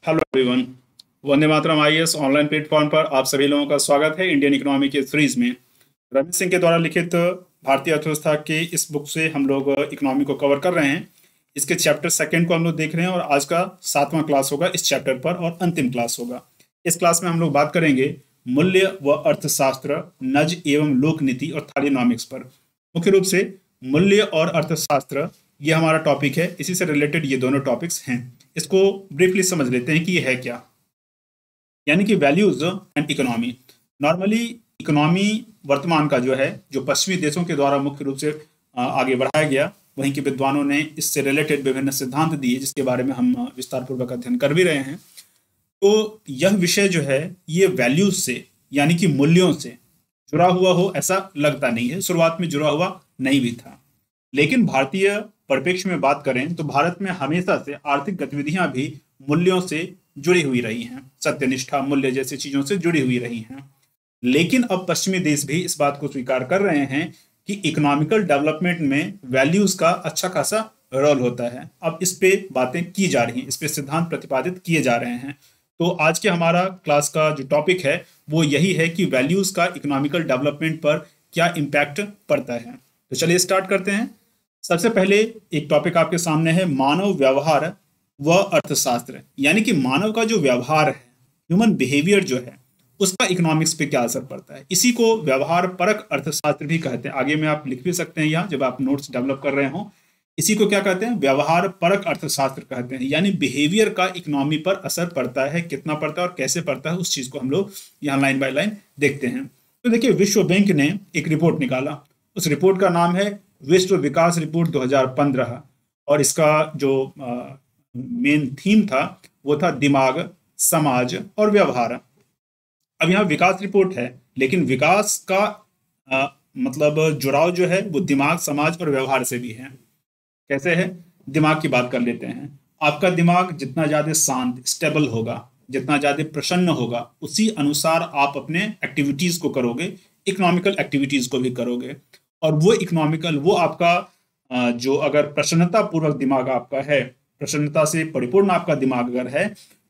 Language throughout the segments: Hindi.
Hello everyone. Vande Mataram IAS online platform पर आप सभी लोगों का स्वागत है। इंडियन इकोनॉमी के सीरीज में रमेश सिंह के द्वारा लिखित भारतीय अर्थव्यवस्था की इस बुक से हम लोग इकोनॉमी को कवर कर रहे हैं। इसके चैप्टर सेकंड को हम लोग देख रहे हैं और आज का 7वां क्लास होगा इस चैप्टर पर और अंतिम क्लास होगा। इस क्लास में हम लोग बात करेंगे मूल्य व अर्थशास्त्र, नज एवं लोक नीति और थालीनॉमिक्स पर। मुख्य रूप से मूल्य और अर्थशास्त्र ये हमारा टॉपिक है, इसी से रिलेटेड ये दोनों टॉपिक्स हैं। इसको ब्रीफली समझ लेते हैं कि ये है क्या। यानी कि values and economy. Normally economy वर्तमान का जो है, जो पश्चिमी देशों के द्वारा मुख्य रूप से आगे बढ़ाया गया, वहीं के विद्वानों ने इससे रिलेटेड विभिन्न सिद्धांत दिए जिसके बारे में हम विस्तार पूर्वक अध्ययन कर भी रहे हैं। तो यह विषय जो है ये वैल्यूज से यानी कि मूल्यों से जुड़ा हुआ हो ऐसा लगता नहीं है। शुरुआत में जुड़ा हुआ नहीं भी था, लेकिन भारतीय परिप्रेक्ष्य में बात करें तो भारत में हमेशा से आर्थिक गतिविधियां भी मूल्यों से जुड़ी हुई रही हैं। सत्यनिष्ठा, मूल्य जैसी चीजों से जुड़ी हुई रही हैं। लेकिन अब पश्चिमी देश भी इस बात को स्वीकार कर रहे हैं कि इकोनॉमिकल डेवलपमेंट में वैल्यूज का अच्छा खासा रोल होता है। अब इस पे बातें की जा रही हैं, इस पे सिद्धांत प्रतिपादित किए जा रहे हैं। तो आज के हमारा क्लास का जो टॉपिक है वो यही है कि वैल्यूज का इकोनॉमिकल डेवलपमेंट पर क्या इम्पैक्ट पड़ता है। तो चलिए स्टार्ट करते हैं। सबसे पहले एक टॉपिक आपके सामने है मानव व्यवहार व अर्थशास्त्र। यानी कि मानव का जो व्यवहार है, ह्यूमन बिहेवियर जो है, उसका इकोनॉमिक्स पे क्या असर पड़ता है। इसी को व्यवहार परक अर्थशास्त्र भी कहते हैं। आगे में आप लिख भी सकते हैं यहाँ जब आप नोट्स डेवलप कर रहे हो। इसी को क्या कहते हैं? व्यवहार परक अर्थशास्त्र कहते हैं। यानी बिहेवियर का इकोनॉमी पर असर पड़ता है, कितना पड़ता है और कैसे पड़ता है, उस चीज को हम लोग यहाँ लाइन बाय लाइन देखते हैं। तो देखिए, विश्व बैंक ने एक रिपोर्ट निकाला। उस रिपोर्ट का नाम है विश्व विकास रिपोर्ट 2015 और इसका जो मेन थीम था वो था दिमाग, समाज और व्यवहार। अब यहाँ विकास रिपोर्ट है, लेकिन विकास का मतलब जुड़ाव जो है वो दिमाग, समाज और व्यवहार से भी है। कैसे है? दिमाग की बात कर लेते हैं। आपका दिमाग जितना ज्यादा शांत, स्टेबल होगा, जितना ज्यादा प्रसन्न होगा, उसी अनुसार आप अपने एक्टिविटीज को करोगे, इकोनॉमिकल एक्टिविटीज को भी करोगे। और वो इकोनॉमिकल, वो आपका जो अगर प्रसन्नता पूर्वक दिमाग आपका है, प्रसन्नता से परिपूर्ण आपका दिमाग अगर है,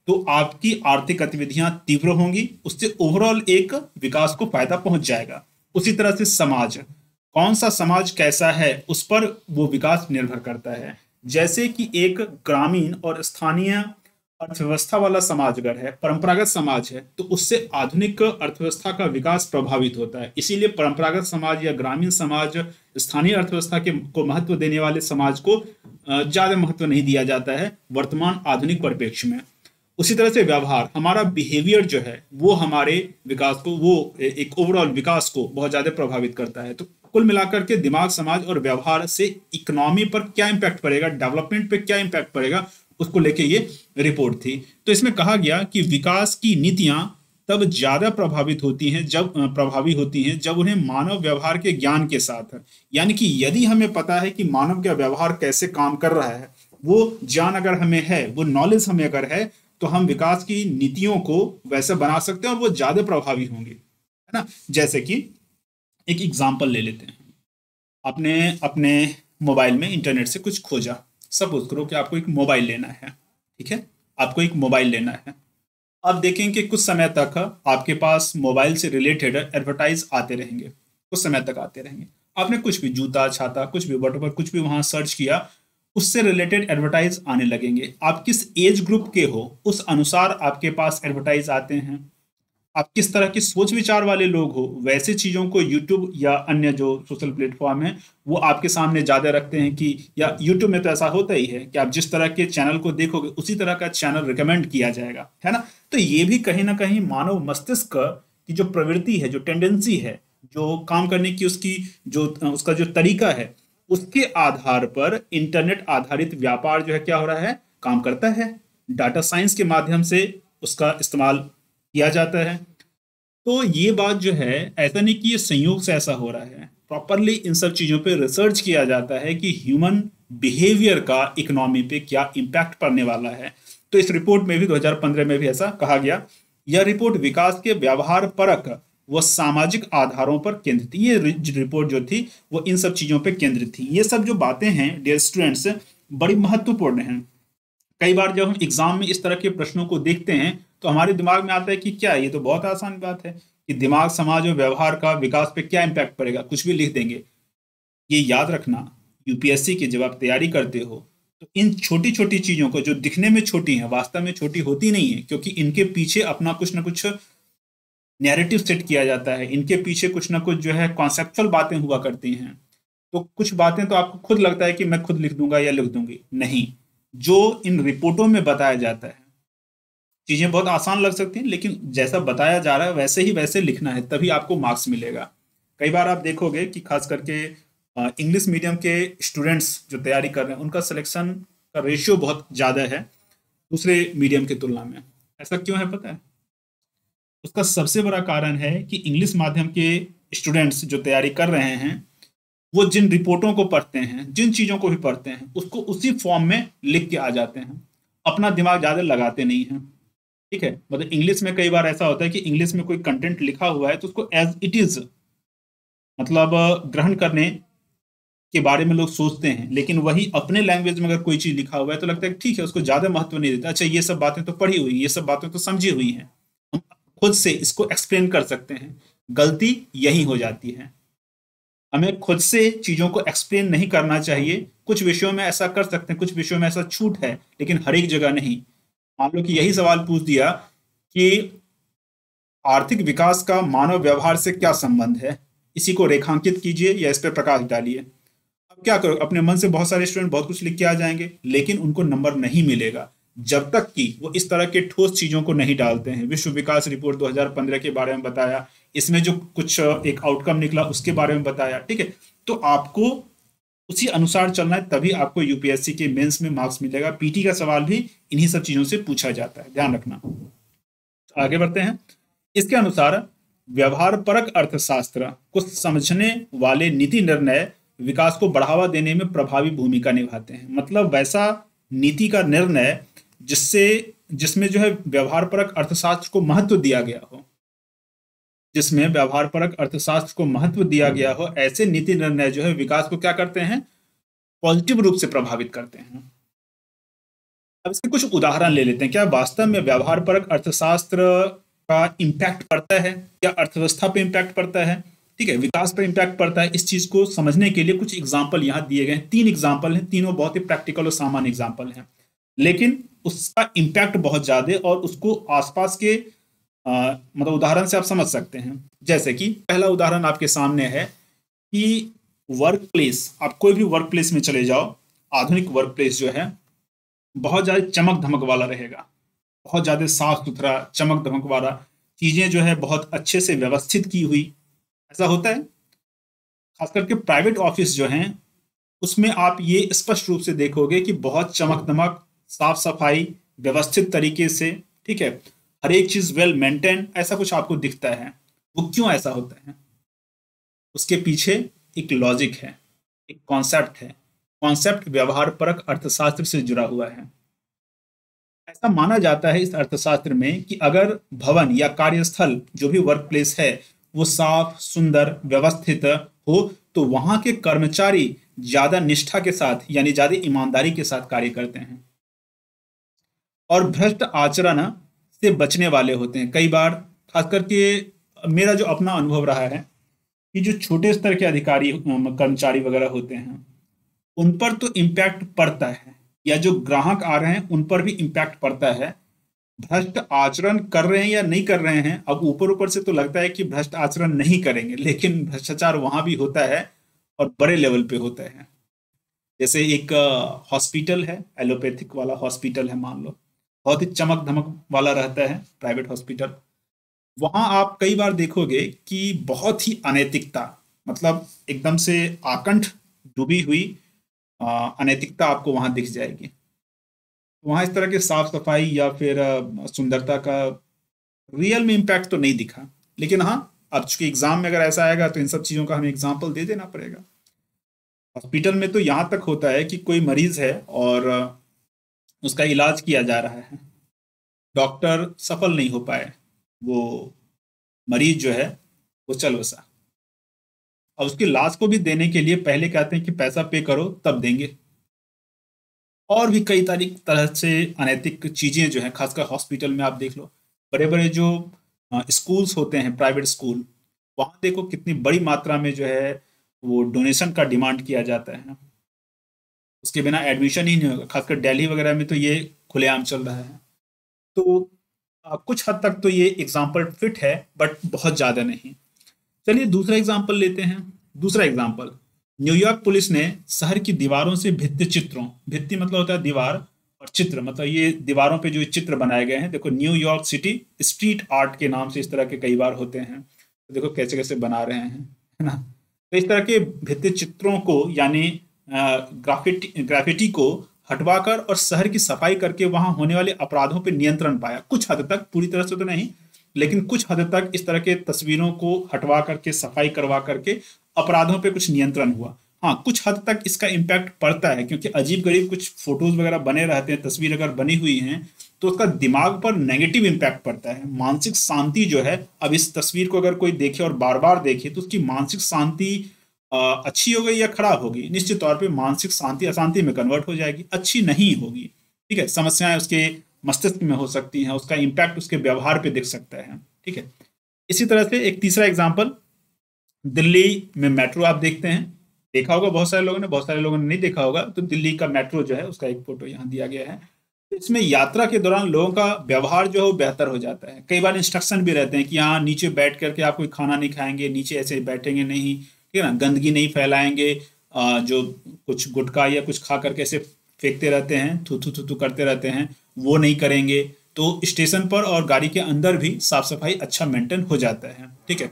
तो आपकी आर्थिक गतिविधियां तीव्र होंगी, उससे ओवरऑल एक विकास को फायदा पहुंच जाएगा। उसी तरह से समाज, कौन सा समाज कैसा है उस पर वो विकास निर्भर करता है। जैसे कि एक ग्रामीण और स्थानीय अर्थव्यवस्था वाला समाज अगर है, परंपरागत समाज है, तो उससे आधुनिक अर्थव्यवस्था का विकास प्रभावित होता है। इसीलिए परंपरागत समाज या ग्रामीण समाज, स्थानीय अर्थव्यवस्था के को महत्व देने वाले समाज को ज्यादा महत्व नहीं दिया जाता है वर्तमान आधुनिक परिप्रेक्ष्य में। उसी तरह से व्यवहार, हमारा बिहेवियर जो है वो हमारे विकास को, वो एक ओवरऑल विकास को बहुत ज्यादा प्रभावित करता है। तो कुल मिलाकर के दिमाग, समाज और व्यवहार से इकोनॉमी पर क्या इंपैक्ट पड़ेगा, डेवलपमेंट पे क्या इंपैक्ट पड़ेगा, उसको लेके ये रिपोर्ट थी। तो इसमें कहा गया कि विकास की नीतियां तब ज्यादा प्रभावित होती हैं, जब प्रभावी होती हैं जब उन्हें मानव व्यवहार के ज्ञान के साथ, यानी कि यदि हमें पता है कि मानव का व्यवहार कैसे काम कर रहा है, वो ज्ञान अगर हमें है, वो नॉलेज हमें अगर है, तो हम विकास की नीतियों को वैसे बना सकते हैं और वो ज्यादा प्रभावी होंगे, है ना। जैसे कि एक एग्जाम्पल ले लेते हैं। आपने अपने मोबाइल में इंटरनेट से कुछ खोजा। सपोज करो कि आपको एक मोबाइल लेना है, ठीक है, आपको एक मोबाइल लेना है। आप देखेंगे कि कुछ समय तक आपके पास मोबाइल से रिलेटेड एडवर्टाइज आते रहेंगे, कुछ समय तक आते रहेंगे। आपने कुछ भी, जूता, छाता, कुछ भी, वॉटएवर, कुछ भी वहां सर्च किया, उससे रिलेटेड एडवर्टाइज आने लगेंगे। आप किस एज ग्रुप के हो उस अनुसार आपके पास एडवर्टाइज आते हैं। आप किस तरह की सोच विचार वाले लोग हो, वैसे चीजों को यूट्यूब या अन्य जो सोशल प्लेटफॉर्म है वो आपके सामने ज्यादा रखते हैं। कि या यूट्यूब में तो ऐसा होता ही है कि आप जिस तरह के चैनल को देखोगे उसी तरह का चैनल रिकमेंड किया जाएगा, है ना। तो ये भी कहीं ना कहीं मानव मस्तिष्क की जो प्रवृत्ति है, जो टेंडेंसी है, जो काम करने की उसकी जो उसका जो तरीका है, उसके आधार पर इंटरनेट आधारित व्यापार जो है क्या हो रहा है, काम करता है। डाटा साइंस के माध्यम से उसका इस्तेमाल किया जाता है। तो ये बात जो है, ऐसा नहीं कि ये संयोग से ऐसा हो रहा है, प्रॉपरली इन सब चीजों पे रिसर्च किया जाता है कि ह्यूमन बिहेवियर का इकोनॉमी पे क्या इम्पैक्ट पड़ने वाला है। तो इस रिपोर्ट में भी 2015 में भी ऐसा कहा गया। यह रिपोर्ट विकास के व्यवहार परक व सामाजिक आधारों पर केंद्रित थी। ये रिपोर्ट जो थी वो इन सब चीजों पर केंद्रित थी। ये सब जो बातें हैं डियर स्टूडेंट्स बड़ी महत्वपूर्ण हैं। कई बार जब हम एग्जाम में इस तरह के प्रश्नों को देखते हैं तो हमारे दिमाग में आता है कि क्या ये तो बहुत आसान बात है कि दिमाग, समाज और व्यवहार का विकास पे क्या इम्पैक्ट पड़ेगा, कुछ भी लिख देंगे। ये याद रखना, यूपीएससी की जब आप तैयारी करते हो तो इन छोटी छोटी चीजों को, जो दिखने में छोटी हैं वास्तव में छोटी होती नहीं है, क्योंकि इनके पीछे अपना कुछ ना कुछ नैरेटिव सेट किया जाता है, इनके पीछे कुछ ना कुछ जो है कॉन्सेप्चुअल बातें हुआ करती हैं। तो कुछ बातें तो आपको खुद लगता है कि मैं खुद लिख दूंगा या लिख दूंगी, नहीं। जो इन रिपोर्टों में बताया जाता है, चीजें बहुत आसान लग सकती हैं, लेकिन जैसा बताया जा रहा है वैसे ही वैसे लिखना है, तभी आपको मार्क्स मिलेगा। कई बार आप देखोगे कि खास करके इंग्लिश मीडियम के स्टूडेंट्स जो तैयारी कर रहे हैं उनका सिलेक्शन का रेशियो बहुत ज़्यादा है दूसरे मीडियम की तुलना में। ऐसा क्यों है पता है? उसका सबसे बड़ा कारण है कि इंग्लिश माध्यम के स्टूडेंट्स जो तैयारी कर रहे हैं वो जिन रिपोर्टों को पढ़ते हैं, जिन चीज़ों को भी पढ़ते हैं, उसको उसी फॉर्म में लिख के आ जाते हैं, अपना दिमाग ज़्यादा लगाते नहीं हैं। ठीक है, मतलब इंग्लिश में कई बार ऐसा होता है कि इंग्लिश में कोई कंटेंट लिखा हुआ है तो उसको एज इट इज मतलब ग्रहण करने के बारे में लोग सोचते हैं, लेकिन वही अपने लैंग्वेज में अगर कोई चीज लिखा हुआ है तो लगता है ठीक है, उसको ज्यादा महत्व नहीं देता। अच्छा, ये सब बातें तो पढ़ी हुई, ये सब बातें तो समझी हुई हैं, हम खुद से इसको एक्सप्लेन कर सकते हैं। गलती यही हो जाती है, हमें खुद से चीजों को एक्सप्लेन नहीं करना चाहिए। कुछ विषयों में ऐसा कर सकते हैं, कुछ विषयों में ऐसा छूट है, लेकिन हर एक जगह नहीं। मान लो कि यही सवाल पूछ दिया कि आर्थिक विकास का मानव व्यवहार से क्या संबंध है, इसी को रेखांकित कीजिए या इस पर प्रकाश डालिए। अब क्या करो, अपने मन से बहुत सारे स्टूडेंट बहुत कुछ लिख के आ जाएंगे, लेकिन उनको नंबर नहीं मिलेगा जब तक कि वो इस तरह के ठोस चीजों को नहीं डालते हैं। विश्व विकास रिपोर्ट 2015 के बारे में बताया, इसमें जो कुछ एक आउटकम निकला उसके बारे में बताया, ठीक है। तो आपको उसी अनुसार चलना है, तभी आपको यूपीएससी के मेंस में मार्क्स मिलेगा। पीटी का सवाल भी इन्हीं सब चीजों से पूछा जाता है, ध्यान रखना। आगे बढ़ते हैं। इसके अनुसार व्यवहार परक अर्थशास्त्र को समझने वाले नीति निर्णय विकास को बढ़ावा देने में प्रभावी भूमिका निभाते हैं। मतलब वैसा नीति का निर्णय जिससे जिसमें जो है व्यवहार परक अर्थशास्त्र को महत्व दिया गया हो, जिसमें व्यवहार परक अर्थशास्त्र को महत्व दिया गया हो, ऐसे नीति निर्णय जो है विकास को क्या करते हैं, पॉजिटिव रूप से प्रभावित करते हैं। अब इसके कुछ उदाहरण ले लेते हैं। क्या वास्तव में व्यवहार परक अर्थशास्त्र का इम्पैक्ट पड़ता है, क्या अर्थव्यवस्था पे इम्पैक्ट पड़ता है, ठीक है, विकास पर इम्पैक्ट पड़ता है? इस चीज को समझने के लिए कुछ एग्जाम्पल यहाँ दिए गए हैं। 3 एग्जाम्पल हैं, तीनों बहुत ही प्रैक्टिकल और सामान्य एग्जाम्पल हैं, लेकिन उसका इम्पैक्ट बहुत ज्यादा और उसको आसपास के मतलब उदाहरण से आप समझ सकते हैं। जैसे कि पहला उदाहरण आपके सामने है कि वर्क प्लेस, आप कोई भी वर्क प्लेस में चले जाओ, आधुनिक वर्क प्लेस जो है बहुत ज्यादा चमक धमक वाला रहेगा, बहुत ज्यादा साफ सुथरा चमक धमक वाला, चीजें जो है बहुत अच्छे से व्यवस्थित की हुई, ऐसा होता है। खास करके प्राइवेट ऑफिस जो हैं उसमें आप ये स्पष्ट रूप से देखोगे कि बहुत चमक दमक, साफ सफाई, व्यवस्थित तरीके से, ठीक है, हर एक चीज वेल मेंटेन, ऐसा कुछ आपको दिखता है। वो क्यों ऐसा होता है? उसके पीछे एक लॉजिक है, एक कॉन्सेप्ट है। कॉन्सेप्ट व्यवहार परक अर्थशास्त्र से जुड़ा हुआ है। ऐसा माना जाता है इस अर्थशास्त्र में कि अगर भवन या कार्यस्थल जो भी वर्क प्लेस है वो साफ सुंदर व्यवस्थित हो तो वहां के कर्मचारी ज्यादा निष्ठा के साथ यानी ज्यादा ईमानदारी के साथ कार्य करते हैं और भ्रष्ट आचरण से बचने वाले होते हैं। कई बार खास करके मेरा जो अपना अनुभव रहा है कि जो छोटे स्तर के अधिकारी कर्मचारी वगैरह होते हैं उन पर तो इम्पैक्ट पड़ता है, या जो ग्राहक आ रहे हैं उन पर भी इम्पैक्ट पड़ता है। भ्रष्ट आचरण कर रहे हैं या नहीं कर रहे हैं, अब ऊपर ऊपर से तो लगता है कि भ्रष्ट आचरण नहीं करेंगे, लेकिन भ्रष्टाचार वहां भी होता है और बड़े लेवल पे होता है। जैसे एक हॉस्पिटल है, एलोपैथिक वाला हॉस्पिटल है मान लो, बहुत ही चमक धमक वाला रहता है प्राइवेट हॉस्पिटल। वहां आप कई बार देखोगे कि बहुत ही अनैतिकता, मतलब एकदम से आकंठ डूबी हुई अनैतिकता आपको वहां दिख जाएगी। वहां इस तरह की साफ सफाई या फिर सुंदरता का रियल में इम्पैक्ट तो नहीं दिखा। लेकिन हाँ, अब चूंकि एग्जाम में अगर ऐसा आएगा तो इन सब चीजों का हमें एग्जाम्पल दे देना पड़ेगा। हॉस्पिटल में तो यहाँ तक होता है कि कोई मरीज है और उसका इलाज किया जा रहा है, डॉक्टर सफल नहीं हो पाए, वो मरीज जो है वो चल बसा। अब उसकी लाश को भी देने के लिए पहले कहते हैं कि पैसा पे करो तब देंगे। और भी कई तरह से अनैतिक चीजें जो हैं, खासकर हॉस्पिटल में आप देख लो, बड़े बड़े जो स्कूल्स होते हैं, प्राइवेट स्कूल, वहाँ देखो कितनी बड़ी मात्रा में जो है वो डोनेशन का डिमांड किया जाता है। उसके बिना एडमिशन ही नहीं होगा, खासकर दिल्ली वगैरह में तो ये खुलेआम चल रहा है। तो कुछ हद तक तो ये एग्जाम्पल फिट है, बट बहुत ज़्यादा नहीं। चलिए दूसरा एग्जाम्पल लेते हैं। दूसरा एग्जाम्पल, न्यूयॉर्क पुलिस ने शहर की दीवारों से भित्ति चित्रों, भित्ति मतलब होता है दीवार, और चित्र मतलब ये दीवारों पे जो चित्र बनाए गए हैं, देखो न्यूयॉर्क सिटी स्ट्रीट आर्ट के नाम से इस तरह के कई बार होते हैं, तो देखो कैसे कैसे बना रहे हैं, है ना। तो इस तरह के भित्ति चित्रों को यानी ग्राफिटी ग्राफिटी को हटवाकर और शहर की सफाई करके वहां होने वाले अपराधों पर नियंत्रण पाया, कुछ हद तक, पूरी तरह से तो नहीं, लेकिन कुछ हद तक इस तरह के तस्वीरों को हटवा करके, सफाई करवा करके अपराधों पे कुछ नियंत्रण हुआ। हाँ, कुछ हद तक इसका इम्पैक्ट पड़ता है, क्योंकि अजीब गरीब कुछ फोटोज वगैरह बने रहते हैं, तस्वीर अगर बनी हुई हैं तो उसका दिमाग पर नेगेटिव इम्पैक्ट पड़ता है। मानसिक शांति जो है, अब इस तस्वीर को अगर कोई देखे और बार बार देखे तो उसकी मानसिक शांति अच्छी हो गई या खराब होगी, निश्चित तौर पे मानसिक शांति अशांति में कन्वर्ट हो जाएगी, अच्छी नहीं होगी। ठीक है, समस्याएं उसके मस्तिष्क में हो सकती हैं, उसका इम्पैक्ट उसके व्यवहार पे दिख सकता है। ठीक है, इसी तरह से एक तीसरा एग्जाम्पल, दिल्ली में मेट्रो आप देखते हैं, देखा होगा बहुत सारे लोगों ने, बहुत सारे लोगों ने नहीं देखा होगा। तो दिल्ली का मेट्रो जो है उसका एक फोटो यहाँ दिया गया है। तो इसमें यात्रा के दौरान लोगों का व्यवहार जो है वो बेहतर हो जाता है। कई बार इंस्ट्रक्शन भी रहते हैं कि यहाँ नीचे बैठ करके आप कोई खाना नहीं खाएंगे, नीचे ऐसे बैठेंगे नहीं, ठीक है ना, गंदगी नहीं फैलाएंगे, जो कुछ गुटखा या कुछ खा करके ऐसे फेंकते रहते हैं, थू थू थू थू करते रहते हैं, वो नहीं करेंगे। तो स्टेशन पर और गाड़ी के अंदर भी साफ सफाई अच्छा मेंटेन हो जाता है। ठीक है,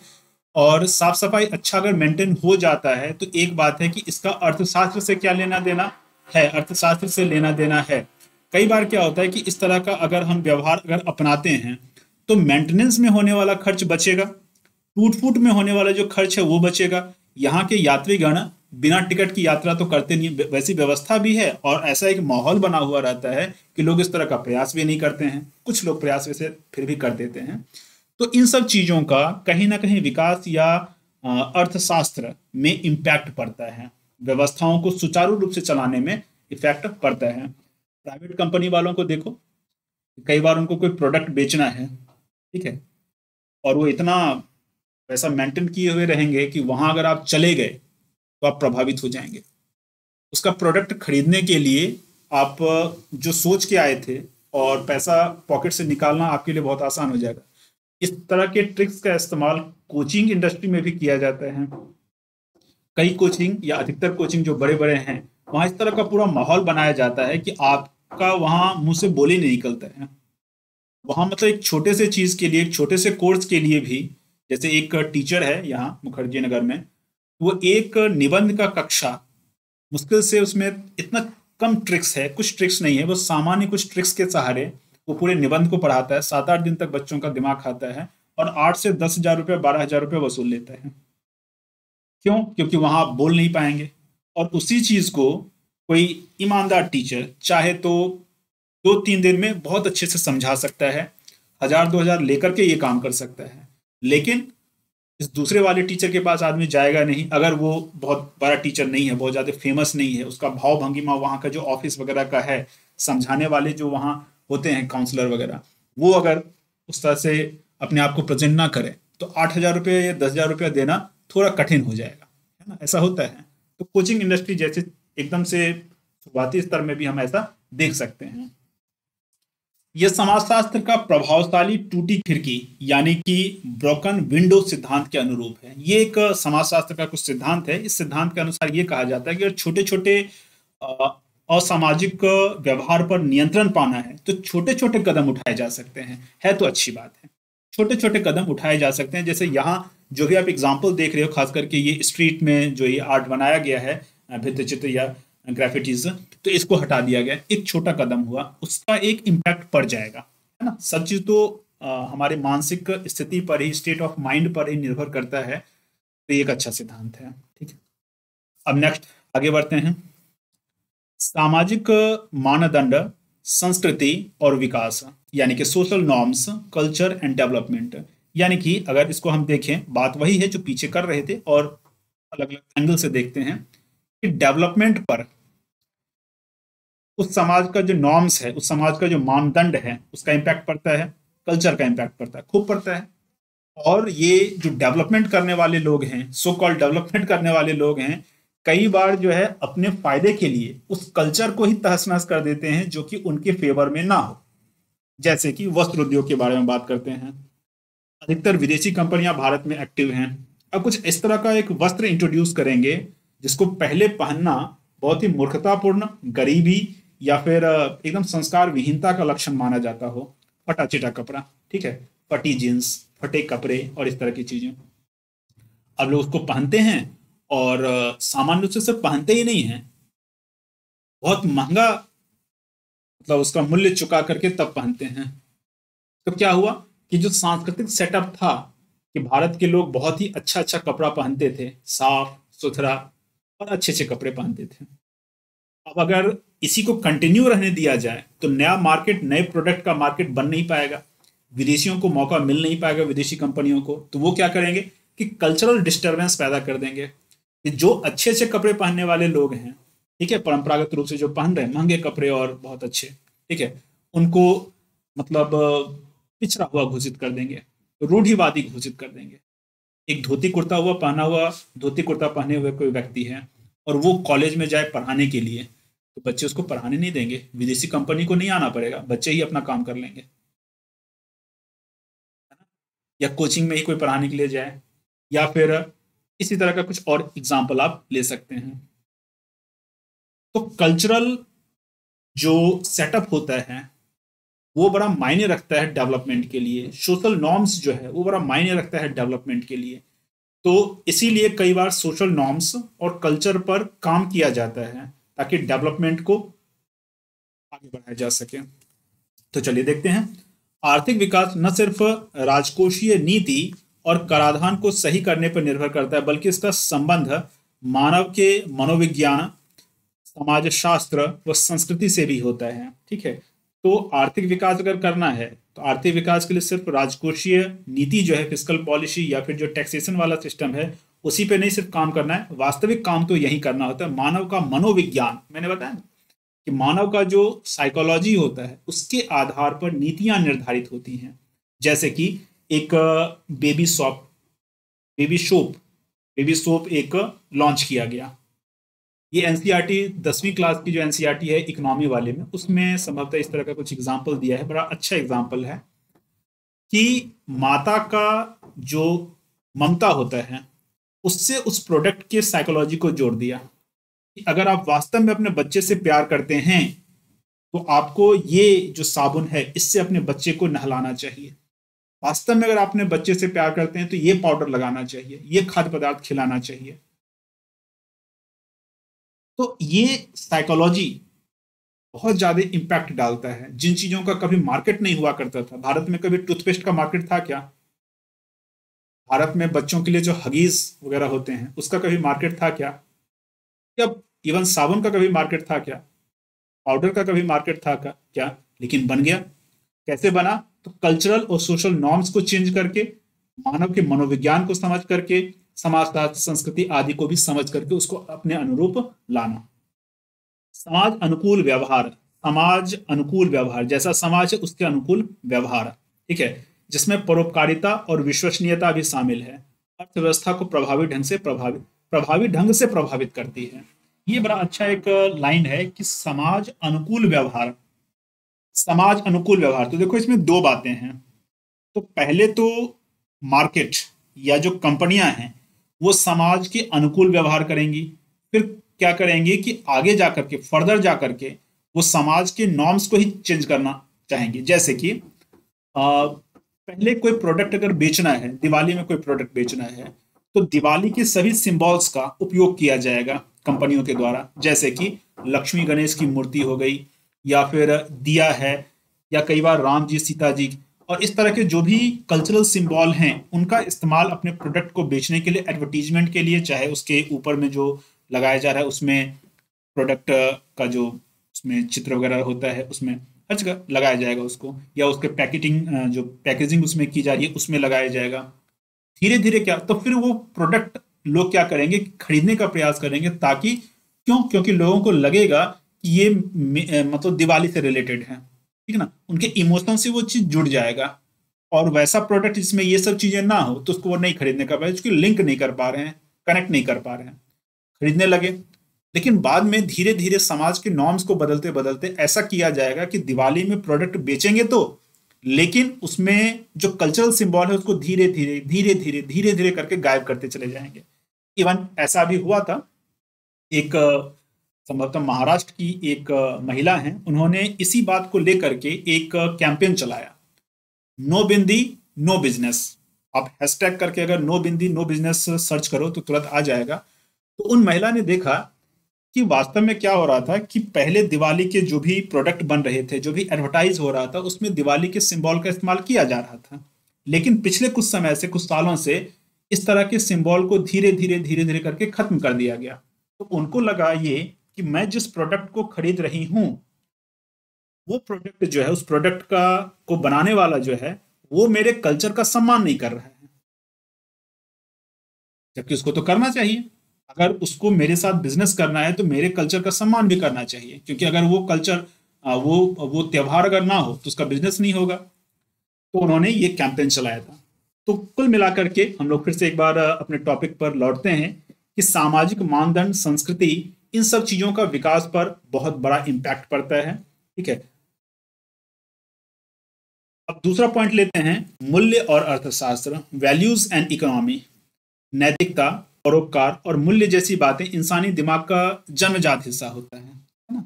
और साफ सफाई अच्छा अगर मेंटेन हो जाता है तो एक बात है कि इसका अर्थशास्त्र से क्या लेना देना है, अर्थशास्त्र से लेना देना है। कई बार क्या होता है कि इस तरह का अगर हम व्यवहार अगर अपनाते हैं तो मेंटेनेंस में होने वाला खर्च बचेगा, टूट फूट में होने वाला जो खर्च है वो बचेगा। यहाँ के यात्रीगण बिना टिकट की यात्रा तो करते नहीं, वैसी व्यवस्था भी है, और ऐसा एक माहौल बना हुआ रहता है कि लोग इस तरह का प्रयास भी नहीं करते हैं, कुछ लोग प्रयास वैसे फिर भी कर देते हैं। तो इन सब चीजों का कहीं ना कहीं विकास या अर्थशास्त्र में इम्पैक्ट पड़ता है, व्यवस्थाओं को सुचारू रूप से चलाने में इफेक्ट पड़ता है। प्राइवेट कंपनी वालों को देखो, कई बार उनको कोई प्रोडक्ट बेचना है, ठीक है, और वो इतना पैसा मेंटेन किए हुए रहेंगे कि वहां अगर आप चले गए तो आप प्रभावित हो जाएंगे। उसका प्रोडक्ट खरीदने के लिए आप जो सोच के आए थे और पैसा पॉकेट से निकालना आपके लिए बहुत आसान हो जाएगा। इस तरह के ट्रिक्स का इस्तेमाल कोचिंग इंडस्ट्री में भी किया जाता है। कई कोचिंग या अधिकतर कोचिंग जो बड़े बड़े हैं, वहां इस तरह का पूरा माहौल बनाया जाता है कि आपका वहां मुंह से बोली नहीं निकलता है। वहां मतलब एक छोटे से चीज के लिए, एक छोटे से कोर्स के लिए भी, जैसे एक टीचर है यहाँ मुखर्जी नगर में, वो एक निबंध का कक्षा मुश्किल से, उसमें इतना कम ट्रिक्स है, कुछ ट्रिक्स नहीं है, वो सामान्य कुछ ट्रिक्स के सहारे वो पूरे निबंध को पढ़ाता है, 7-8 दिन तक बच्चों का दिमाग खाता है, और 8 से 10 हजार रुपये, 12 हजार रुपये वसूल लेता है। क्यों? क्योंकि वहां आप बोल नहीं पाएंगे। और उसी चीज को कोई ईमानदार टीचर चाहे तो 2-3 दिन में बहुत अच्छे से समझा सकता है, 1000-2000 लेकर के ये काम कर सकता है। लेकिन इस दूसरे वाले टीचर के पास आदमी जाएगा नहीं, अगर वो बहुत बड़ा टीचर नहीं है, बहुत ज़्यादा फेमस नहीं है, उसका भाव भंगिमा वहाँ का जो ऑफिस वगैरह का है, समझाने वाले जो वहाँ होते हैं काउंसलर वगैरह, वो अगर उस तरह से अपने आप को प्रेजेंट ना करे तो 8 हजार रुपये या 10 हजार रुपया देना थोड़ा कठिन हो जाएगा, है ना, ऐसा होता है। तो कोचिंग इंडस्ट्री जैसे एकदम से शुरुआती स्तर में भी हम ऐसा देख सकते हैं। यह समाजशास्त्र का प्रभावशाली टूटी खिड़की यानी कि ब्रोकन विंडो सिद्धांत के अनुरूप है। ये एक समाजशास्त्र का कुछ सिद्धांत है। इस सिद्धांत के अनुसार ये कहा जाता है कि अगर छोटे छोटे असामाजिक व्यवहार पर नियंत्रण पाना है तो छोटे छोटे कदम उठाए जा सकते हैं। है तो अच्छी बात है, छोटे छोटे कदम उठाए जा सकते हैं। जैसे यहाँ जो भी आप एग्जाम्पल देख रहे हो, खास करके ये स्ट्रीट में जो ये आर्ट बनाया गया है, भित्ति चित्र या ग्राफिटीज, तो इसको हटा दिया गया, एक छोटा कदम हुआ, उसका एक इम्पैक्ट पड़ जाएगा, है ना। सब चीज तो हमारे मानसिक स्थिति पर ही, स्टेट ऑफ माइंड पर ही निर्भर करता है। तो ये एक अच्छा सिद्धांत है। ठीक है, अब नेक्स्ट आगे बढ़ते हैं। सामाजिक मानदंड, संस्कृति और विकास, यानी कि social norms, culture and development. यानी कि अगर इसको हम देखें, बात वही है जो पीछे कर रहे थे, और अलग अलग एंगल से देखते हैं कि डेवलपमेंट पर उस समाज का जो नॉर्म्स है, उस समाज का जो मानदंड है, उसका इम्पैक्ट पड़ता है, कल्चर का इम्पैक्ट पड़ता है, खूब पड़ता है। और ये जो डेवलपमेंट करने वाले लोग हैं, सो कॉल्ड डेवलपमेंट करने वाले लोग हैं, कई बार जो है अपने फायदे के लिए उस कल्चर को ही तहस नहस कर देते हैं जो कि उनके फेवर में ना हो। जैसे कि वस्त्र उद्योग के बारे में बात करते हैं, अधिकतर विदेशी कंपनियां भारत में एक्टिव हैं। अब कुछ इस तरह का एक वस्त्र इंट्रोड्यूस करेंगे जिसको पहले पहनना बहुत ही मूर्खतापूर्ण, गरीबी या फिर एकदम संस्कार विहीनता का लक्षण माना जाता हो। फटा चिटा कपड़ा, ठीक है, फटी जींस, फटे कपड़े और इस तरह की चीजें। अब लोग उसको पहनते हैं और सामान्य रूप से सिर्फ पहनते ही नहीं हैं, बहुत महंगा, मतलब उसका मूल्य चुका करके तब पहनते हैं। तो क्या हुआ कि जो सांस्कृतिक सेटअप था कि भारत के लोग बहुत ही अच्छा अच्छा कपड़ा पहनते थे, साफ सुथरा और अच्छे अच्छे कपड़े पहनते थे। अब अगर इसी को कंटिन्यू रहने दिया जाए तो नया मार्केट, नए प्रोडक्ट का मार्केट बन नहीं पाएगा, विदेशियों को मौका मिल नहीं पाएगा, विदेशी कंपनियों को। तो वो क्या करेंगे कि कल्चरल डिस्टर्बेंस पैदा कर देंगे कि जो अच्छे अच्छे कपड़े पहनने वाले लोग हैं, ठीक है, परंपरागत रूप से जो पहन रहे हैं महंगे कपड़े और बहुत अच्छे, ठीक है, उनको मतलब पिछड़ा हुआ घोषित कर देंगे, रूढ़िवादी घोषित कर देंगे। एक धोती कुर्ता हुआ पहना हुआ, धोती कुर्ता पहने हुए कोई व्यक्ति है और वो कॉलेज में जाए पढ़ाने के लिए, तो बच्चे उसको पढ़ाने नहीं देंगे, विदेशी कंपनी को नहीं आना पड़ेगा, बच्चे ही अपना काम कर लेंगे। या कोचिंग में ही कोई पढ़ाने के लिए जाए, या फिर इसी तरह का कुछ और एग्जाम्पल आप ले सकते हैं। तो कल्चरल जो सेटअप होता है वो बड़ा मायने रखता है डेवलपमेंट के लिए, सोशल नॉर्म्स जो है वो बड़ा मायने रखता है डेवलपमेंट के लिए। तो इसीलिए कई बार सोशल नॉर्म्स और कल्चर पर काम किया जाता है ताकि डेवलपमेंट को आगे बढ़ाया जा सके। तो चलिए देखते हैं। आर्थिक विकास न सिर्फ राजकोषीय नीति और कराधान को सही करने पर निर्भर करता है, बल्कि इसका संबंध मानव के मनोविज्ञान, समाज शास्त्र व संस्कृति से भी होता है, ठीक है। तो आर्थिक विकास अगर करना है तो आर्थिक विकास के लिए सिर्फ राजकोषीय नीति जो है, फिस्कल पॉलिसी या फिर जो टैक्सेशन वाला सिस्टम है, उसी पे नहीं सिर्फ काम करना है, वास्तविक काम तो यही करना होता है। मानव का मनोविज्ञान, मैंने बताया ना कि मानव का जो साइकोलॉजी होता है उसके आधार पर नीतियां निर्धारित होती हैं। जैसे कि एक baby shop, baby shop, baby soap एक लॉन्च किया गया। ये एनसीईआरटी 10वीं क्लास की जो एनसीईआरटी है इकोनॉमी वाले में, उसमें संभवतः इस तरह का कुछ एग्जाम्पल दिया है। बड़ा अच्छा एग्जाम्पल है कि माता का जो ममता होता है उससे उस प्रोडक्ट के साइकोलॉजी को जोड़ दिया कि अगर आप वास्तव में अपने बच्चे से प्यार करते हैं तो आपको ये जो साबुन है इससे अपने बच्चे को नहलाना चाहिए। वास्तव में अगर आप अपने बच्चे से प्यार करते हैं तो ये पाउडर लगाना चाहिए, ये खाद्य पदार्थ खिलाना चाहिए। तो ये साइकोलॉजी बहुत ज्यादा इंपैक्ट डालता है। जिन चीजों का कभी मार्केट नहीं हुआ करता था, भारत में कभी टूथपेस्ट का मार्केट था क्या? भारत में बच्चों के लिए जो हगीज वगैरह होते हैं उसका कभी मार्केट था क्या? या इवन साबुन का कभी मार्केट था क्या? पाउडर का कभी मार्केट था क्या? लेकिन बन गया। कैसे बना? तो कल्चरल और सोशल नॉर्म्स को चेंज करके, मानव के मनोविज्ञान को समझ करके, समाजशास्त्र, संस्कृति आदि को भी समझ करके उसको अपने अनुरूप लाना। समाज अनुकूल व्यवहार, समाज अनुकूल व्यवहार, जैसा समाज है उसके अनुकूल व्यवहार, ठीक है, जिसमें परोपकारिता और विश्वसनीयता भी शामिल है। अर्थव्यवस्था को प्रभावी ढंग से प्रभावित करती है। ये बड़ा अच्छा एक लाइन है कि समाज अनुकूल व्यवहार, समाज अनुकूल व्यवहार। तो देखो इसमें दो बातें हैं। तो पहले तो मार्केट या जो कंपनियां हैं वो समाज के अनुकूल व्यवहार करेंगी, फिर क्या करेंगे कि आगे जाकर के, फर्दर जाकर के वो समाज के नॉर्म्स को ही चेंज करना चाहेंगे। जैसे कि पहले कोई प्रोडक्ट अगर बेचना है, दिवाली में कोई प्रोडक्ट बेचना है, तो दिवाली के सभी सिंबल्स का उपयोग किया जाएगा कंपनियों के द्वारा। जैसे कि लक्ष्मी गणेश की मूर्ति हो गई, या फिर दिया है, या कई बार राम जी, सीता जी, और इस तरह के जो भी कल्चरल सिंबल हैं उनका इस्तेमाल अपने प्रोडक्ट को बेचने के लिए, एडवर्टीजमेंट के लिए, चाहे उसके ऊपर में जो लगाया जा रहा है उसमें प्रोडक्ट का जो उसमें चित्र वगैरह होता है उसमें हर जगह लगाया जाएगा उसको, या उसके जो पैकेजिंग उसमें की जा रही है उसमें लगाया जाएगा। धीरे धीरे क्या, तो फिर वो प्रोडक्ट लोग क्या करेंगे, खरीदने का प्रयास करेंगे। ताकि क्योंकि लोगों को लगेगा कि ये मतलब दिवाली से रिलेटेड है, ठीक है ना, उनके इमोशन से वो चीज जुड़ जाएगा। और वैसा प्रोडक्ट जिसमें ये सब चीजें ना हो तो उसको वो नहीं खरीदने का, क्योंकि लिंक नहीं कर पा रहे हैं, कनेक्ट नहीं कर पा रहे हैं, खरीदने लगे। लेकिन बाद में धीरे धीरे समाज के नॉर्म्स को बदलते बदलते ऐसा किया जाएगा कि दिवाली में प्रोडक्ट बेचेंगे तो, लेकिन उसमें जो कल्चरल सिंबल है उसको धीरे धीरे धीरे धीरे धीरे धीरे करके गायब करते चले जाएंगे। इवन ऐसा भी हुआ था, एक संभवतः महाराष्ट्र की एक महिला हैं, उन्होंने इसी बात को लेकर के एक कैंपेन चलाया, नो बिंदी नो बिजनेस। आप हैशटैग करके अगर नो बिंदी नो बिजनेस सर्च करो तो तुरंत आ जाएगा। तो उन महिला ने देखा कि वास्तव में क्या हो रहा था कि पहले दिवाली के जो भी प्रोडक्ट बन रहे थे, जो भी एडवर्टाइज हो रहा था, उसमें दिवाली के सिंबल का इस्तेमाल किया जा रहा था। लेकिन पिछले कुछ समय से, कुछ सालों से इस तरह के सिंबल को धीरे धीरे धीरे धीरे करके खत्म कर दिया गया। तो उनको लगा ये कि मैं जिस प्रोडक्ट को खरीद रही हूं, वो प्रोडक्ट जो है, उस प्रोडक्ट का को बनाने वाला जो है, वो मेरे कल्चर का सम्मान नहीं कर रहा है, जबकि उसको तो करना चाहिए। अगर उसको मेरे साथ बिजनेस करना है तो मेरे कल्चर का सम्मान भी करना चाहिए, क्योंकि अगर वो कल्चर, वो त्योहार अगर ना हो तो उसका बिजनेस नहीं होगा। तो उन्होंने ये कैंपेन चलाया था। तो कुल मिलाकर के हम लोग फिर से एक बार अपने टॉपिक पर लौटते हैं कि सामाजिक मानदंड, संस्कृति, इन सब चीजों का विकास पर बहुत बड़ा इम्पैक्ट पड़ता है। ठीक है, अब दूसरा पॉइंट लेते हैं, मूल्य और अर्थशास्त्र, वैल्यूज एंड इकोनॉमी। नैतिकता, परोपकार और मूल्य जैसी बातें इंसानी दिमाग का जन्मजात हिस्सा होता है ना।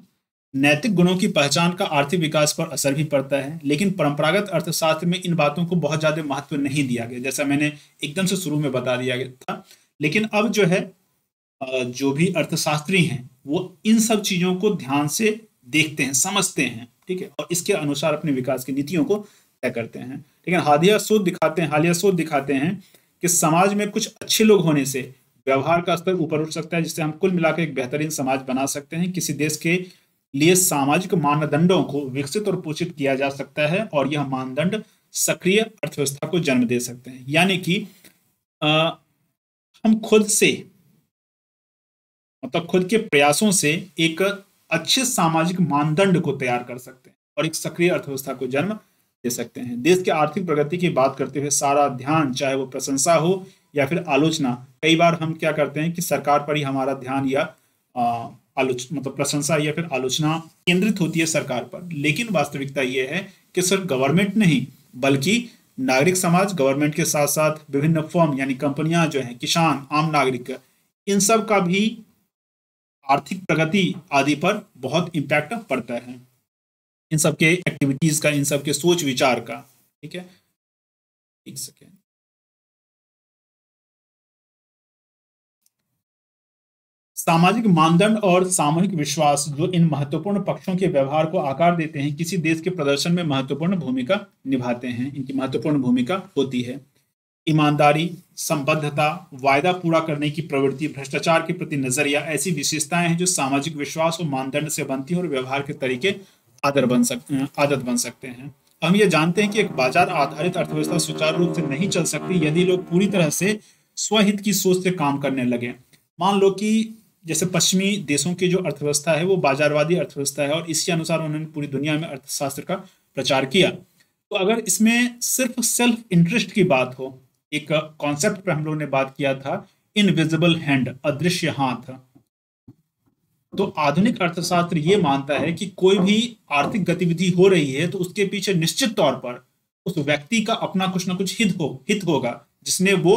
नैतिक गुणों की पहचान का आर्थिक विकास पर असर भी पड़ता है, लेकिन परंपरागत अर्थशास्त्र में इन बातों को बहुत ज्यादा महत्व नहीं दिया गया, जैसा मैंने एकदम से शुरू में बता दिया गया था। लेकिन अब जो है, जो भी अर्थशास्त्री हैं वो इन सब चीजों को ध्यान से देखते हैं, समझते हैं, ठीक है, और इसके अनुसार अपने विकास की नीतियों को तय करते हैं। लेकिन हालिया शोध दिखाते हैं कि समाज में कुछ अच्छे लोग होने से व्यवहार का स्तर ऊपर उठ सकता है, जिससे हम कुल मिलाकर एक बेहतरीन समाज बना सकते हैं। किसी देश के लिए सामाजिक मानदंडों को विकसित और पोषित किया जा सकता है, और यह मानदंड सक्रिय अर्थव्यवस्था को जन्म दे सकते हैं। यानी कि हम खुद से, मतलब खुद के प्रयासों से एक अच्छे सामाजिक मानदंड को तैयार कर सकते हैं और एक सक्रिय अर्थव्यवस्था को जन्म दे सकते हैं। देश की आर्थिक प्रगति की बात करते हुए सारा ध्यान, चाहे वो प्रशंसा हो या फिर आलोचना, कई बार हम क्या करते हैं कि सरकार पर ही हमारा ध्यान या मतलब प्रशंसा या फिर आलोचना केंद्रित होती है सरकार पर। लेकिन वास्तविकता यह है कि सिर्फ गवर्नमेंट नहीं, बल्कि नागरिक समाज, गवर्नमेंट के साथ साथ विभिन्न फर्म यानी कंपनियां जो हैं, किसान, आम नागरिक, इन सब का भी आर्थिक प्रगति आदि पर बहुत इम्पैक्ट पड़ता है, इन सब के एक्टिविटीज का, इन सब के सोच विचार का। ठीक है, एक सेकेंड। सामाजिक मानदंड और सामूहिक विश्वास, जो इन महत्वपूर्ण पक्षों के व्यवहार को आकार देते हैं, किसी देश के प्रदर्शन में महत्वपूर्ण भूमिका निभाते हैं, इनकी महत्वपूर्ण भूमिका होती है। ईमानदारी, संबद्धता, वायदा पूरा करने की प्रवृत्ति, भ्रष्टाचार के प्रति नजरिया, ऐसी विशेषताएं हैं जो सामाजिक विश्वास और मानदंड से बनती हैं और व्यवहार के तरीके आदत बन सकते हैं। हम ये जानते हैं कि एक बाजार आधारित अर्थव्यवस्था सुचारू रूप से नहीं चल सकती यदि लोग पूरी तरह से स्वहित की सोच से काम करने लगे। मान लो कि जैसे पश्चिमी देशों की जो अर्थव्यवस्था है वो बाजारवादी अर्थव्यवस्था है, और इसी अनुसार उन्होंने पूरी दुनिया में अर्थशास्त्र का प्रचार किया। तो अगर इसमें सिर्फ सेल्फ इंटरेस्ट की बात हो, एक कॉन्सेप्ट पे हम लोगों ने बात किया था, इनविजिबल हैंड, अदृश्य हाथ, तो आधुनिक अर्थशास्त्र ये मानता है कि कोई भी आर्थिक गतिविधि हो रही है तो उसके पीछे निश्चित तौर पर उस व्यक्ति का अपना कुछ ना कुछ हित होगा, जिसने वो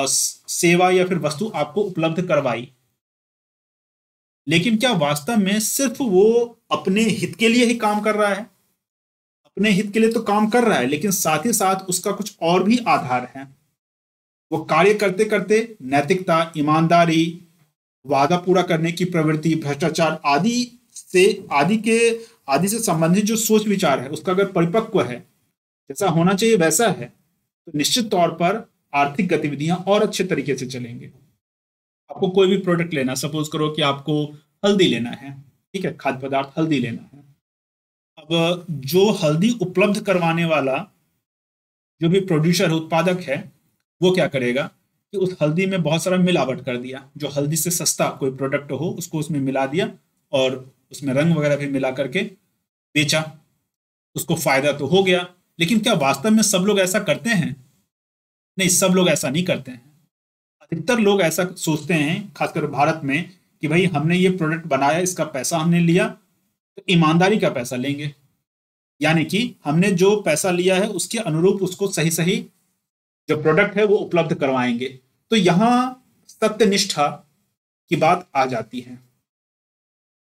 सेवा या फिर वस्तु आपको उपलब्ध करवाई। लेकिन क्या वास्तव में सिर्फ वो अपने हित के लिए ही काम कर रहा है? अपने हित के लिए तो काम कर रहा है, लेकिन साथ ही साथ उसका कुछ और भी आधार है। वो कार्य करते करते नैतिकता, ईमानदारी, वादा पूरा करने की प्रवृत्ति, भ्रष्टाचार आदि से संबंधित जो सोच विचार है उसका अगर परिपक्व है, जैसा होना चाहिए वैसा है, तो निश्चित तौर पर आर्थिक गतिविधियां और अच्छे तरीके से चलेंगे। आपको कोई भी प्रोडक्ट लेना, सपोज करो कि आपको हल्दी लेना है, ठीक है, खाद्य पदार्थ हल्दी लेना है। अब जो हल्दी उपलब्ध करवाने वाला जो भी प्रोड्यूसर है, उत्पादक है, वो क्या करेगा कि उस हल्दी में बहुत सारा मिलावट कर दिया। जो हल्दी से सस्ता कोई प्रोडक्ट हो उसको उसमें मिला दिया और उसमें रंग वगैरह भी मिला करके बेचा, उसको फायदा तो हो गया। लेकिन क्या वास्तव में सब लोग ऐसा करते हैं? नहीं, सब लोग ऐसा नहीं करते हैं। अधिकतर लोग ऐसा सोचते हैं, खासकर भारत में, कि भाई हमने ये प्रोडक्ट बनाया, इसका पैसा हमने लिया, तो ईमानदारी का पैसा लेंगे। यानी कि हमने जो पैसा लिया है उसके अनुरूप उसको सही सही जो प्रोडक्ट है वो उपलब्ध करवाएंगे। तो यहां सत्यनिष्ठा की बात आ जाती है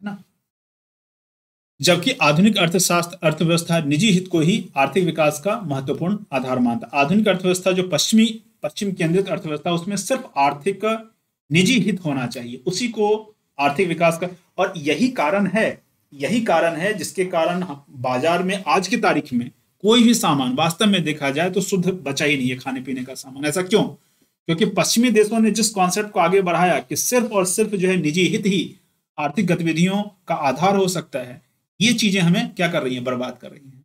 ना। जबकि आधुनिक अर्थशास्त्र अर्थव्यवस्था निजी हित को ही आर्थिक विकास का महत्वपूर्ण आधार मानता। आधुनिक अर्थव्यवस्था जो पश्चिम केंद्रित अर्थव्यवस्था, उसमें सिर्फ आर्थिक निजी हित होना चाहिए, उसी को आर्थिक विकास का। और यही कारण है जिसके कारण बाजार में आज की तारीख में कोई भी सामान वास्तव में देखा जाए तो शुद्ध बचा ही नहीं है, खाने पीने का सामान। ऐसा क्यों? क्योंकि पश्चिमी देशों ने जिस कॉन्सेप्ट को आगे बढ़ाया कि सिर्फ और सिर्फ जो है निजी हित ही आर्थिक गतिविधियों का आधार हो सकता है, ये चीजें हमें क्या कर रही हैं? बर्बाद कर रही हैं,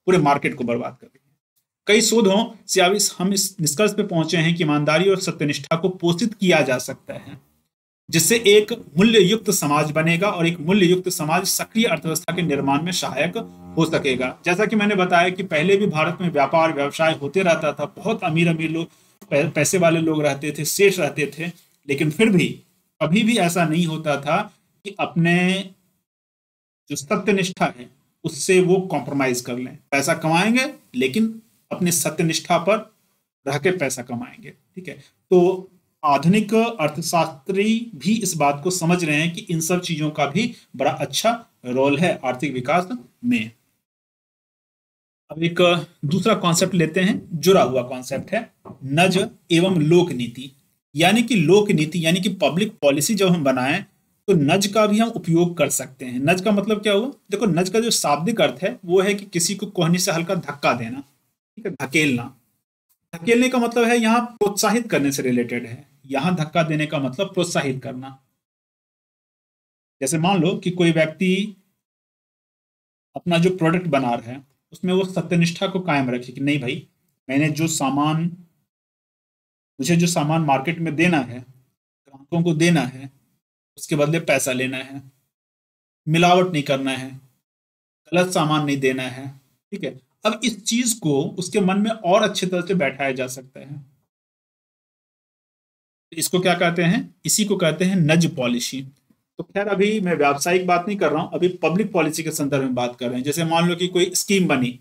पूरे मार्केट को बर्बाद कर रही हैं। कई शोधों से अब हम इस निष्कर्ष पे पहुंचे हैं कि ईमानदारी और सत्यनिष्ठा को पोषित किया जा सकता है, जिससे एक मूल्य युक्त समाज बनेगा, और एक मूल्य युक्त समाज सक्रिय अर्थव्यवस्था के निर्माण में सहायक हो सकेगा। जैसा कि मैंने बताया कि पहले भी भारत में व्यापार व्यवसाय होते रहता था, बहुत अमीर अमीर लोग, पैसे वाले लोग रहते थे, सेठ रहते थे, लेकिन फिर भी कभी भी ऐसा नहीं होता था कि अपने जो सत्यनिष्ठा है उससे वो कॉम्प्रोमाइज कर लें। पैसा कमाएंगे लेकिन अपने सत्यनिष्ठा पर रह के पैसा कमाएंगे। ठीक है, तो आधुनिक अर्थशास्त्री भी इस बात को समझ रहे हैं कि इन सब चीजों का भी बड़ा अच्छा रोल है आर्थिक विकास में। अब एक दूसरा कॉन्सेप्ट लेते हैं, जुड़ा हुआ कॉन्सेप्ट है नज एवं लोक नीति। यानी कि लोक नीति यानी कि पब्लिक पॉलिसी जब हम बनाएं तो नज का भी हम उपयोग कर सकते हैं। नज का मतलब क्या हुआ? देखो, नज का जो शाब्दिक अर्थ है वो है कि किसी को कोहनी से हल्का धक्का देना, ठीक है, धकेलना। धकेलने का मतलब है यहाँ प्रोत्साहित करने से रिलेटेड है। यहाँ धक्का देने का मतलब प्रोत्साहित करना। जैसे मान लो कि कोई व्यक्ति अपना जो प्रोडक्ट बना रहा है उसमें वो सत्यनिष्ठा को कायम रखे कि नहीं भाई, मैंने मुझे जो सामान मार्केट में देना है, ग्राहकों को देना है, उसके बदले पैसा लेना है, मिलावट नहीं करना है, गलत सामान नहीं देना है। ठीक है, अब इस चीज को उसके मन में और अच्छे तरह से बैठाया जा सकता है। इसको क्या कहते हैं? इसी को कहते हैं नज पॉलिसी। तो खैर, अभी मैं व्यावसायिक बात नहीं कर रहा हूं, अभी पब्लिक पॉलिसी के संदर्भ में बात कर रहे हैं। जैसे मान लो कि कोई स्कीम बनी,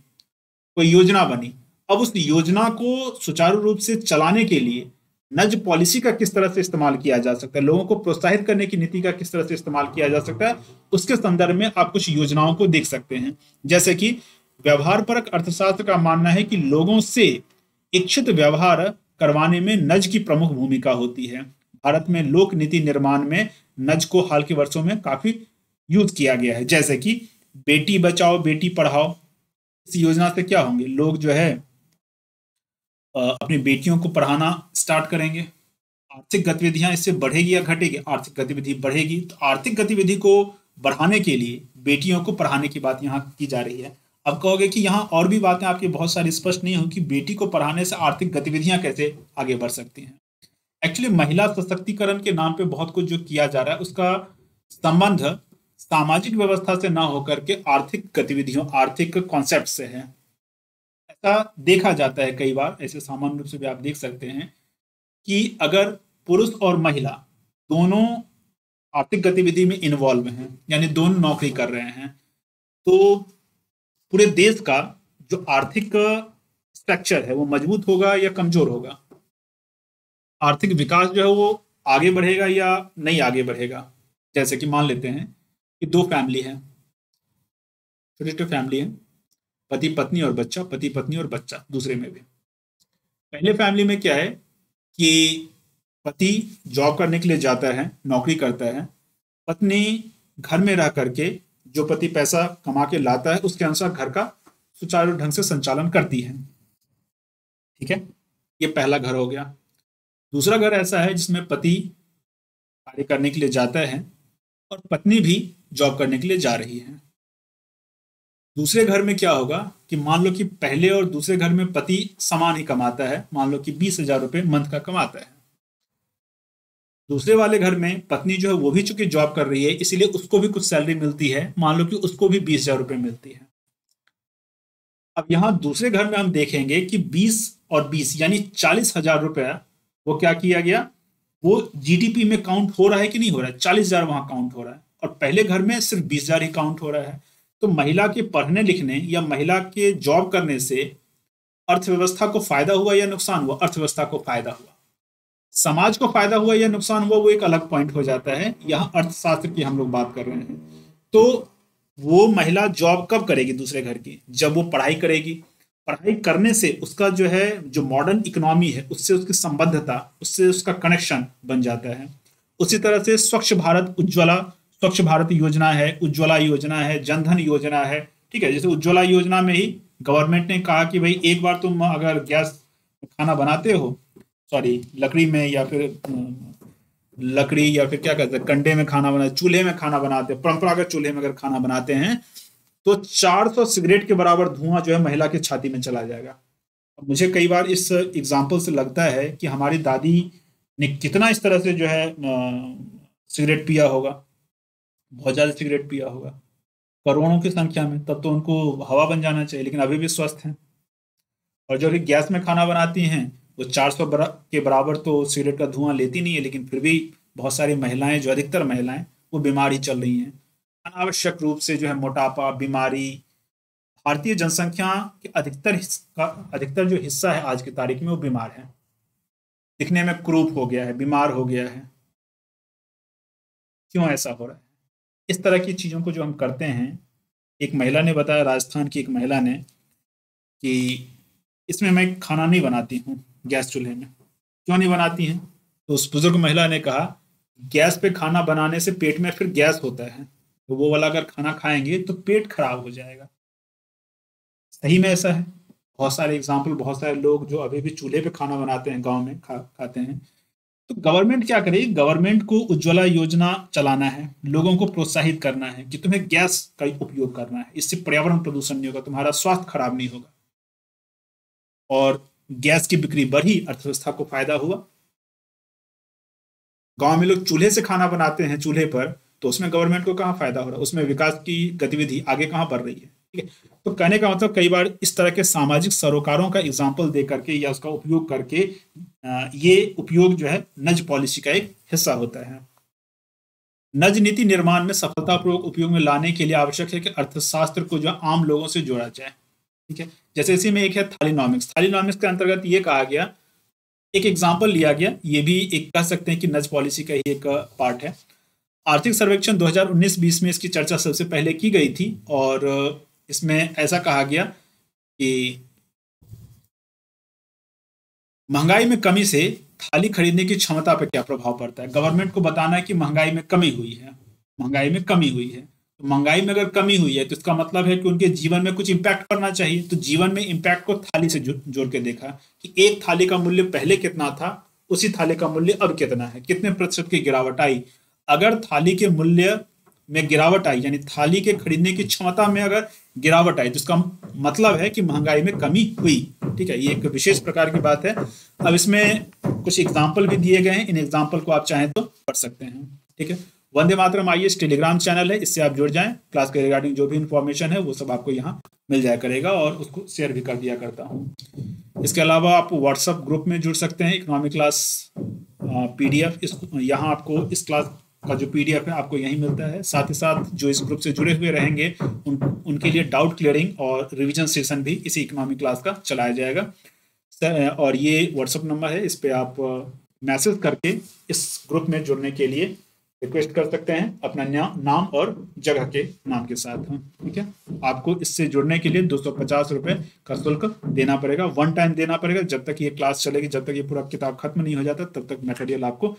कोई योजना बनी, अब उस योजना को सुचारू रूप से चलाने के लिए नज पॉलिसी का किस तरह से इस्तेमाल किया जा सकता है, लोगों को प्रोत्साहित करने की नीति का किस तरह से इस्तेमाल किया जा सकता है, उसके संदर्भ में आप कुछ योजनाओं को देख सकते हैं। जैसे कि व्यवहारपरक अर्थशास्त्र का मानना है कि लोगों से इच्छित व्यवहार करवाने में नज की प्रमुख भूमिका होती है। भारत में लोक नीति निर्माण में नज को हाल के वर्षों में काफी यूज किया गया है। जैसे कि बेटी बचाओ बेटी पढ़ाओ, इस योजना से क्या होंगे, लोग जो है अपनी बेटियों को पढ़ाना स्टार्ट करेंगे। आर्थिक गतिविधियां इससे बढ़ेगी या घटेगी? आर्थिक गतिविधि बढ़ेगी। तो आर्थिक गतिविधि को बढ़ाने के लिए बेटियों को पढ़ाने की बात यहाँ की जा रही है। अब कहोगे कि यहाँ और भी बातें आपकी बहुत सारी स्पष्ट नहीं होगी, बेटी को पढ़ाने से आर्थिक गतिविधियां कैसे आगे बढ़ सकती हैं। एक्चुअली महिला सशक्तिकरण के नाम पे बहुत कुछ जो किया जा रहा है उसका संबंध सामाजिक व्यवस्था से ना होकर के आर्थिक गतिविधियों, आर्थिक कॉन्सेप्ट से है। ऐसा देखा जाता है कई बार, ऐसे सामान्य रूप से भी आप देख सकते हैं कि अगर पुरुष और महिला दोनों आर्थिक गतिविधि में इन्वॉल्व हैं, यानी दोनों नौकरी कर रहे हैं, तो पूरे देश का जो आर्थिक स्ट्रक्चर है वो मजबूत होगा या कमजोर होगा? आर्थिक विकास जो है वो आगे बढ़ेगा या नहीं आगे बढ़ेगा? जैसे कि मान लेते हैं कि दो फैमिली है, छोटी छोटी फैमिली है, पति पत्नी और बच्चा, पति पत्नी और बच्चा। दूसरे में भी, पहले फैमिली में क्या है कि पति जॉब करने के लिए जाता है, नौकरी करता है, पत्नी घर में रह करके जो पति पैसा कमा के लाता है उसके अनुसार घर का सुचारू ढंग से संचालन करती है। ठीक है, ये पहला घर हो गया। दूसरा घर ऐसा है जिसमें पति कार्य करने के लिए जाता है और पत्नी भी जॉब करने के लिए जा रही है। दूसरे घर में क्या होगा कि मान लो कि पहले और दूसरे घर में पति समान ही कमाता है, मान लो कि 20,000 रुपये मंथ का कमाता है। दूसरे वाले घर में पत्नी जो है वो भी चूंकि जॉब कर रही है, इसीलिए उसको भी कुछ सैलरी मिलती है, मान लो कि उसको भी 20,000 रुपये मिलती है। अब यहाँ दूसरे घर में हम देखेंगे कि 20 और 20 यानी 40,000 रुपया वो क्या किया गया, वो जीडीपी में काउंट हो रहा है कि नहीं हो रहा है, 40,000 वहां काउंट हो रहा है, और पहले घर में सिर्फ 20,000 ही काउंट हो रहा है। तो महिला के पढ़ने लिखने या महिला के जॉब करने से अर्थव्यवस्था को फायदा हुआ या नुकसान हुआ? अर्थव्यवस्था को फायदा हुआ। समाज को फायदा हुआ या नुकसान हुआ, वो एक अलग पॉइंट हो जाता है। यहाँ अर्थशास्त्र की हम लोग बात कर रहे हैं। तो वो महिला जॉब कब करेगी दूसरे घर की? जब वो पढ़ाई करेगी। पढ़ाई करने से उसका जो है, जो मॉडर्न इकोनॉमी है, उससे उसकी संबद्धता, उससे उसका कनेक्शन बन जाता है। उसी तरह से स्वच्छ भारत उज्ज्वला, स्वच्छ भारत योजना है, उज्ज्वला योजना है, जनधन योजना है। ठीक है, जैसे उज्ज्वला योजना में ही गवर्नमेंट ने कहा कि भाई एक बार तुम अगर गैस खाना बनाते हो, सॉरी लकड़ी में, या फिर लकड़ी, या फिर क्या कहते हैं, कंडे में खाना बनाते, चूल्हे में खाना बनाते, परंपरागत चूल्हे में अगर खाना बनाते हैं, तो 400 सिगरेट के बराबर धुआं जो है महिला की छाती में चला जाएगा। मुझे कई बार इस एग्जाम्पल से लगता है कि हमारी दादी ने कितना इस तरह से जो है सिगरेट पिया होगा, बहुत ज्यादा सिगरेट पिया होगा, करोड़ों की संख्या में। तब तो उनको हवा बन जाना चाहिए, लेकिन अभी भी स्वस्थ हैं। और जो गैस में खाना बनाती हैं, वो 400 के बराबर तो सिगरेट का धुआं लेती नहीं है, लेकिन फिर भी बहुत सारी महिलाएं, जो अधिकतर महिलाएं, वो बीमार ही चल रही हैं अनावश्यक रूप से। जो है मोटापा, बीमारी, भारतीय जनसंख्या के अधिकतर जो हिस्सा है आज की तारीख में, वो बीमार है, दिखने में क्रूप हो गया है, बीमार हो गया है। क्यों ऐसा हो रहा है? इस तरह की चीजों को जो हम करते हैं, एक महिला ने बताया, राजस्थान की एक महिला ने, कि इसमें मैं खाना नहीं बनाती हूँ गैस चूल्हे में। क्यों नहीं बनाती हैं? तो उस बुजुर्ग महिला ने कहा, गैस पे खाना बनाने से पेट में फिर गैस होता है, तो वो वाला अगर खाना खाएंगे तो पेट खराब हो जाएगा। सही में ऐसा है। बहुत सारे एग्जाम्पल, बहुत सारे लोग जो अभी भी चूल्हे पे खाना बनाते हैं, गांव में खाते हैं। तो गवर्नमेंट क्या करे? गवर्नमेंट को उज्ज्वला योजना चलाना है, लोगों को प्रोत्साहित करना है कि तुम्हें गैस का उपयोग करना है, इससे पर्यावरण प्रदूषण नहीं होगा, तुम्हारा स्वास्थ्य खराब नहीं होगा। और गैस की बिक्री बढ़ी, अर्थव्यवस्था को फायदा हुआ। गांव में लोग चूल्हे से खाना बनाते हैं, चूल्हे पर, तो उसमें गवर्नमेंट को कहाँ फायदा हो रहा है? उसमें विकास की गतिविधि आगे कहाँ बढ़ रही है? ठीक है। तो कहने का मतलब, कई बार इस तरह के सामाजिक सरोकारों का एग्जाम्पल दे करके या उसका उपयोग करके, ये उपयोग जो है नज पॉलिसी का एक हिस्सा होता है। नज नीति निर्माण में सफलतापूर्वक उपयोग में लाने के लिए आवश्यक है कि अर्थशास्त्र को जो आम लोगों से जोड़ा जाए। ठीक है, जैसे इसी में एक है थालीनॉमिक्स। थालीनॉमिक्स के अंतर्गत ये कहा गया, एक एग्जाम्पल लिया गया, ये भी एक कह सकते हैं कि नज पॉलिसी का ही एक पार्ट है। आर्थिक सर्वेक्षण 2019-20 में इसकी चर्चा सबसे पहले की गई थी, और इसमें ऐसा कहा गया कि महंगाई में कमी से थाली खरीदने की क्षमता पर क्या प्रभाव पड़ता है। गवर्नमेंट को बताना है कि महंगाई में कमी हुई है, महंगाई में कमी हुई है। तो महंगाई में अगर कमी हुई है, तो इसका मतलब है कि उनके जीवन में कुछ इम्पैक्ट करना चाहिए। तो जीवन में इम्पैक्ट को थाली से जोड़ के देखा कि एक थाली का मूल्य पहले कितना था, उसी थाली का मूल्य अब कितना है, कितने प्रतिशत की गिरावट आई। अगर थाली के मूल्य में गिरावट आई, यानी थाली के खरीदने की क्षमता में अगर गिरावट आई, तो इसका मतलब है कि महंगाई में कमी हुई। ठीक है, ये एक विशेष प्रकार की बात है। अब इसमें कुछ एग्जाम्पल भी दिए गए हैं, इन एग्जाम्पल को आप चाहें तो पढ़ सकते हैं। ठीक है, वंदे मातरम आईएएस टेलीग्राम चैनल है, इससे आप जुड़ जाएं। क्लास के रिगार्डिंग जो भी इंफॉर्मेशन है वो सब आपको यहाँ मिल जाया करेगा, और उसको शेयर भी कर दिया करता हूँ। इसके अलावा आप व्हाट्सएप ग्रुप में जुड़ सकते हैं, इकोनॉमिक क्लास PDF। यहाँ आपको इस क्लास का जो PDF है आपको यहीं मिलता है। साथ ही साथ जो इस ग्रुप से जुड़े हुए रहेंगे, उनके लिए डाउट क्लियरिंग और रिवीजन सेशन भी इसी इकोनॉमिक क्लास का चलाया जाएगा। और ये व्हाट्सएप नंबर है, इस पर आप मैसेज करके इस ग्रुप में जुड़ने के लिए रिक्वेस्ट कर सकते हैं, अपना नाम और जगह के नाम के साथ। ठीक है, आपको इससे जुड़ने के लिए 250 रुपये का शुल्क देना पड़ेगा, वन टाइम देना पड़ेगा। जब तक ये क्लास चलेगी, जब तक ये पूरा किताब खत्म नहीं हो जाता, तब तक मटेरियल आपको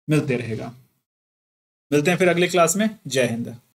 मिलते रहेगा। मिलते हैं फिर अगले क्लास में। जय हिंद।